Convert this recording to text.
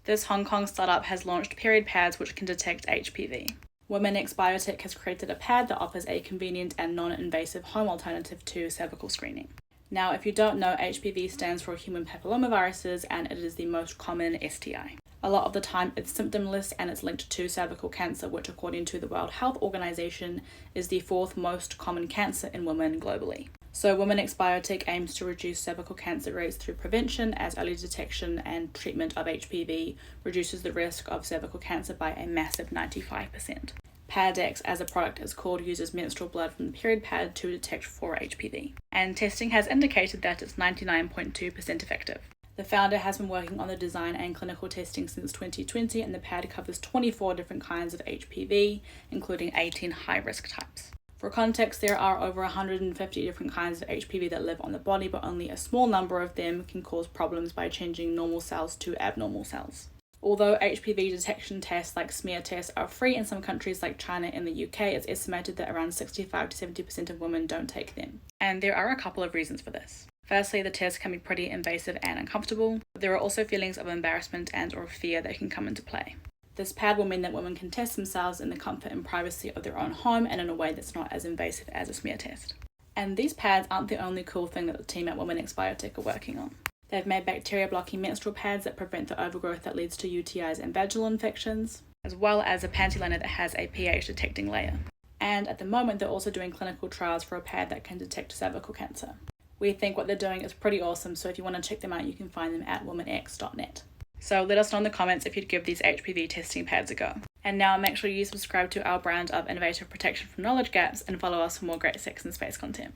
This Hong Kong startup has launched period pads which can detect HPV. Womenx Biotech has created a pad that offers a convenient and non-invasive home alternative to cervical screening. Now, if you don't know, HPV stands for human papillomaviruses, and it is the most common STI. A lot of the time it's symptomless and it's linked to cervical cancer, which according to the World Health Organization is the 4th most common cancer in women globally. So Womenx Biotech aims to reduce cervical cancer rates through prevention, as early detection and treatment of HPV reduces the risk of cervical cancer by a massive 95%. Padex, as a product is called, uses menstrual blood from the period pad to detect for HPV, and testing has indicated that it's 99.2% effective. The founder has been working on the design and clinical testing since 2020, and the pad covers 24 different kinds of HPV, including 18 high-risk types. For context, there are over 150 different kinds of HPV that live on the body, but only a small number of them can cause problems by changing normal cells to abnormal cells. Although HPV detection tests like smear tests are free in some countries like China and the UK, it's estimated that around 65 to 70% of women don't take them. And there are a couple of reasons for this. Firstly, the test can be pretty invasive and uncomfortable, but there are also feelings of embarrassment and or fear that can come into play. This pad will mean that women can test themselves in the comfort and privacy of their own home and in a way that's not as invasive as a smear test. And these pads aren't the only cool thing that the team at Womenx Biotech are working on. They've made bacteria-blocking menstrual pads that prevent the overgrowth that leads to UTIs and vaginal infections, as well as a panty liner that has a pH detecting layer. And at the moment, they're also doing clinical trials for a pad that can detect cervical cancer. We think what they're doing is pretty awesome, so if you want to check them out, you can find them at womenx.net. So let us know in the comments if you'd give these HPV testing pads a go. And now make sure you subscribe to our brand of innovative protection from knowledge gaps and follow us for more great sex and space content.